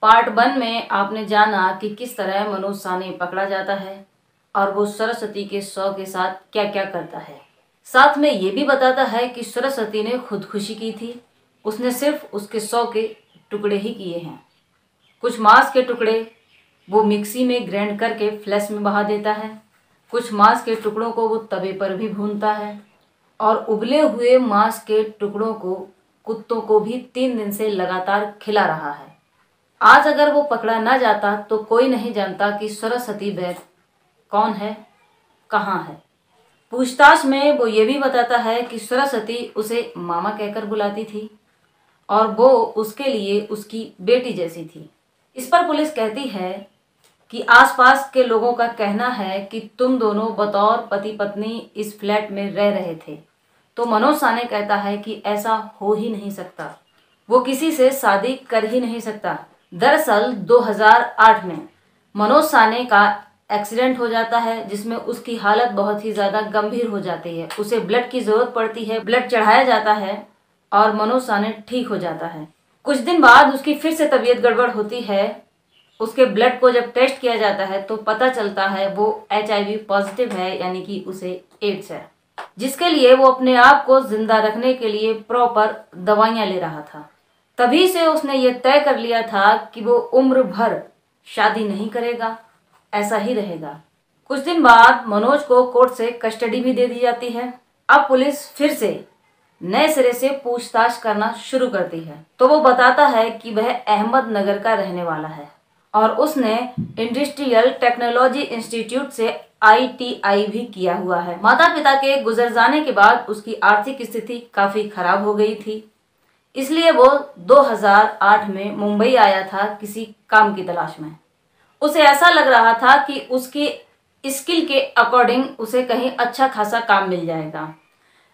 Part 1 में आपने जाना कि किस तरह मनोज साहनी पकड़ा जाता है और वो सरस्वती के शव के साथ क्या क्या करता है। साथ में ये भी बताता है कि सरस्वती ने खुदकुशी की थी, उसने सिर्फ उसके शव के टुकड़े ही किए हैं। कुछ मांस के टुकड़े वो मिक्सी में ग्राइंड करके फ्लैश में बहा देता है, कुछ मांस के टुकड़ों को वो तवे पर भी भूनता है और उबले हुए मांस के टुकड़ों को कुत्तों को भी 3 दिन से लगातार खिला रहा है। आज अगर वो पकड़ा ना जाता तो कोई नहीं जानता कि सरस्वती वैद कौन है, कहाँ है। पूछताछ में वो ये भी बताता है कि सरस्वती उसे मामा कहकर बुलाती थी और वो उसके लिए उसकी बेटी जैसी थी। इस पर पुलिस कहती है कि आसपास के लोगों का कहना है कि तुम दोनों बतौर पति पत्नी इस फ्लैट में रह रहे थे। तो मनोज साहनी कहता है कि ऐसा हो ही नहीं सकता, वो किसी से शादी कर ही नहीं सकता। दरअसल 2008 में मनोज साहनी का एक्सीडेंट हो जाता है जिसमें उसकी हालत बहुत ही ज्यादा गंभीर हो जाती है। उसे ब्लड की जरूरत पड़ती है, ब्लड चढ़ाया जाता है और मनोज साहनी ठीक हो जाता है। कुछ दिन बाद उसकी फिर से तबीयत गड़बड़ होती है। उसके ब्लड को जब टेस्ट किया जाता है तो पता चलता है वो HIV पॉजिटिव है, यानी कि उसे एड्स है, जिसके लिए वो अपने आप को जिंदा रखने के लिए प्रॉपर दवाइयां ले रहा था। तभी से उसने ये तय कर लिया था कि वो उम्र भर शादी नहीं करेगा, ऐसा ही रहेगा। कुछ दिन बाद मनोज को कोर्ट से कस्टडी भी दे दी जाती है। अब पुलिस फिर से नए सिरे से पूछताछ करना शुरू करती है तो वो बताता है कि वह अहमदनगर का रहने वाला है और उसने इंडस्ट्रियल टेक्नोलॉजी इंस्टीट्यूट से ITI भी किया हुआ है। माता पिता के गुजर जाने के बाद उसकी आर्थिक स्थिति काफी खराब हो गई थी, इसलिए वो 2008 में मुंबई आया था किसी काम की तलाश में। उसे ऐसा लग रहा था कि उसकी स्किल के अकॉर्डिंग उसे कहीं अच्छा खासा काम मिल जाएगा,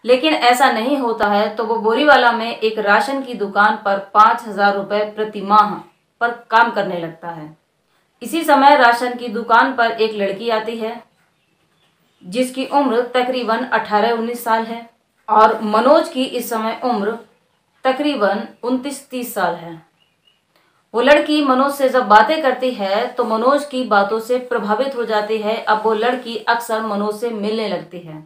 लेकिन ऐसा नहीं होता है। तो वो बोरीवाला में एक राशन की दुकान पर 5,000 रुपए प्रति माह पर काम करने लगता है। इसी समय राशन की दुकान पर एक लड़की आती है जिसकी उम्र तकरीबन 18-19 साल है और मनोज की इस समय उम्र तकरीबन 29-30 साल है। वो लड़की मनोज से जब बातें करती है तो मनोज की बातों से प्रभावित हो जाती है। अब वो लड़की अक्सर मनोज से मिलने लगती है।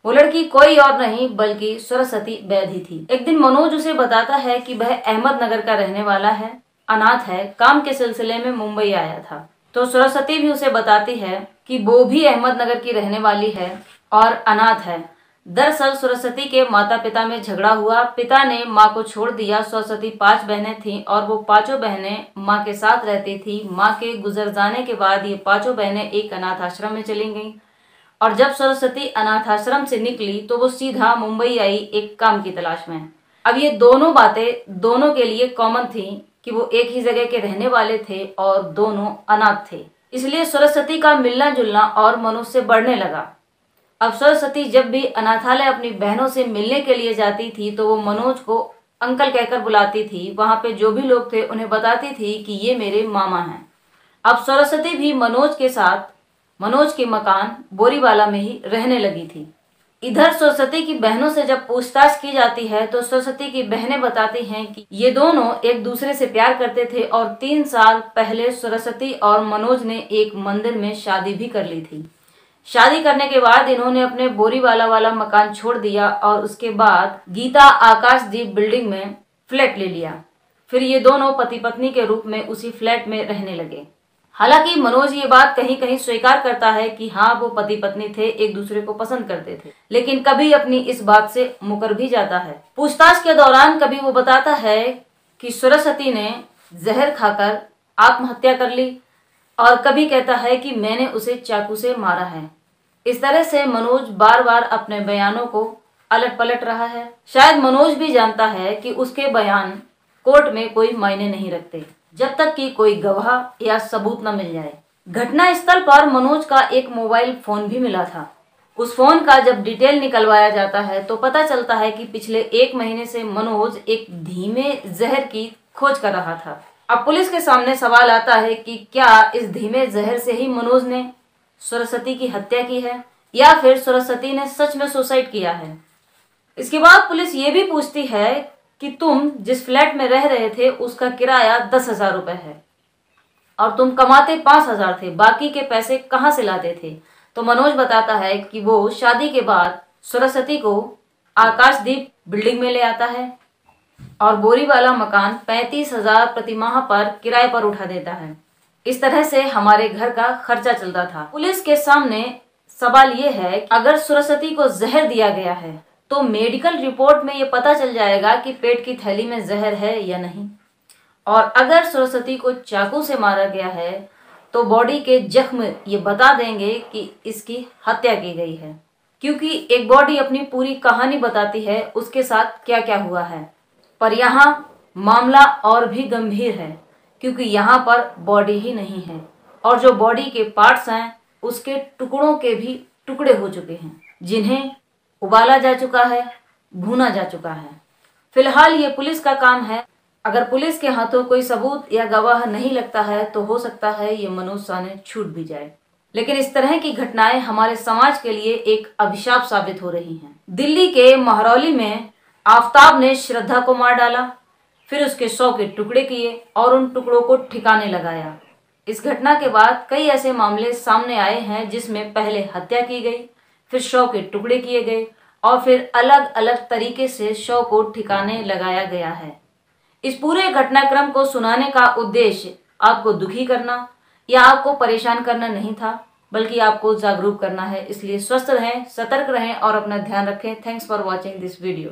वो लड़की कोई और नहीं बल्कि सरस्वती वैद ही थी। एक दिन मनोज उसे बताता है कि वह अहमदनगर का रहने वाला है, अनाथ है, काम के सिलसिले में मुंबई आया था। तो सरस्वती भी उसे बताती है कि वो भी अहमदनगर की रहने वाली है और अनाथ है। दरअसल सरस्वती के माता पिता में झगड़ा हुआ, पिता ने माँ को छोड़ दिया। सरस्वती 5 बहनें थीं और वो 5 बहनें माँ के साथ रहती थी। माँ के गुजर जाने के बाद ये 5 बहनें एक अनाथ आश्रम में चली गईं और जब सरस्वती अनाथ आश्रम से निकली तो वो सीधा मुंबई आई एक काम की तलाश में। अब ये दोनों बातें दोनों के लिए कॉमन थी कि वो एक ही जगह के रहने वाले थे और दोनों अनाथ थे, इसलिए सरस्वती का मिलना जुलना और मनोज से बढ़ने लगा। अब सरस्वती जब भी अनाथालय अपनी बहनों से मिलने के लिए जाती थी तो वो मनोज को अंकल कहकर बुलाती थी। वहां पे जो भी लोग थे उन्हें बताती थी कि ये मेरे मामा हैं। अब सरस्वती भी मनोज के साथ मनोज के मकान बोरीवाला में ही रहने लगी थी। इधर सरस्वती की बहनों से जब पूछताछ की जाती है तो सरस्वती की बहनें बताती हैं कि ये दोनों एक दूसरे से प्यार करते थे और 3 साल पहले सरस्वती और मनोज ने एक मंदिर में शादी भी कर ली थी। शादी करने के बाद इन्होंने अपने बोरीवाला वाला मकान छोड़ दिया और उसके बाद गीता आकाशदीप बिल्डिंग में फ्लैट ले लिया। फिर ये दोनों पति पत्नी के रूप में उसी फ्लैट में रहने लगे। हालांकि मनोज ये बात कहीं कहीं स्वीकार करता है कि हाँ वो पति पत्नी थे, एक दूसरे को पसंद करते थे, लेकिन कभी अपनी इस बात से मुकर भी जाता है। पूछताछ के दौरान कभी वो बताता है कि सरस्वती ने जहर खाकर आत्महत्या कर ली और कभी कहता है कि मैंने उसे चाकू से मारा है। इस तरह से मनोज बार बार अपने बयानों को अलट पलट रहा है। शायद मनोज भी जानता है कि उसके बयान कोर्ट में कोई मायने नहीं रखते जब तक कि कोई गवाह या सबूत न मिल जाए। घटना स्थल पर मनोज का एक मोबाइल फोन भी मिला था। उस फोन का जब डिटेल निकलवाया जाता है तो पता चलता है कि पिछले 1 महीने से मनोज एक धीमे जहर की खोज कर रहा था। अब पुलिस के सामने सवाल आता है कि क्या इस धीमे जहर से ही मनोज ने सरस्वती की हत्या की है या फिर सरस्वती ने सच में सुसाइड किया है। इसके बाद पुलिस ये भी पूछती है कि तुम जिस फ्लैट में रह रहे थे उसका किराया 10,000 रुपए है, और तुम कमाते 5,000 थे, बाकी के पैसे कहाँ से लाते थे? तो मनोज बताता है कि वो शादी के बाद सरस्वती को आकाशदीप बिल्डिंग में ले आता है और बोरी वाला मकान 35,000 प्रति माह पर किराए पर उठा देता है। इस तरह से हमारे घर का खर्चा चलता था। पुलिस के सामने सवाल ये है, अगर सरस्वती को जहर दिया गया है तो मेडिकल रिपोर्ट में ये पता चल जाएगा कि पेट की थैली में जहर है या नहीं, और अगर सरस्वती को चाकू से मारा गया है तो बॉडी के जख्म ये बता देंगे कि इसकी हत्या की गई है, क्योंकि एक बॉडी अपनी पूरी कहानी बताती है उसके साथ क्या क्या हुआ है। पर यहाँ मामला और भी गंभीर है, क्योंकि यहाँ पर बॉडी ही नहीं है और जो बॉडी के पार्ट्स हैं उसके टुकड़ों के भी टुकड़े हो चुके हैं, जिन्हें उबाला जा चुका है, भूना जा चुका है। फिलहाल ये पुलिस का काम है। अगर पुलिस के हाथों कोई सबूत या गवाह नहीं लगता है तो हो सकता है ये मनोज साहनी छूट भी जाए। लेकिन इस तरह की घटनाएं हमारे समाज के लिए एक अभिशाप साबित हो रही हैं। दिल्ली के महरौली में आफताब ने श्रद्धा को मार डाला, फिर उसके 100 के टुकड़े किए और उन टुकड़ों को ठिकाने लगाया। इस घटना के बाद कई ऐसे मामले सामने आए हैं जिसमें पहले हत्या की गई, फिर 100 के टुकड़े किए गए और फिर अलग अलग तरीके से 100 को ठिकाने लगाया गया है। इस पूरे घटनाक्रम को सुनाने का उद्देश्य आपको दुखी करना या आपको परेशान करना नहीं था, बल्कि आपको जागरूक करना है। इसलिए स्वस्थ रहें, सतर्क रहें और अपना ध्यान रखें। Thanks for watching this video.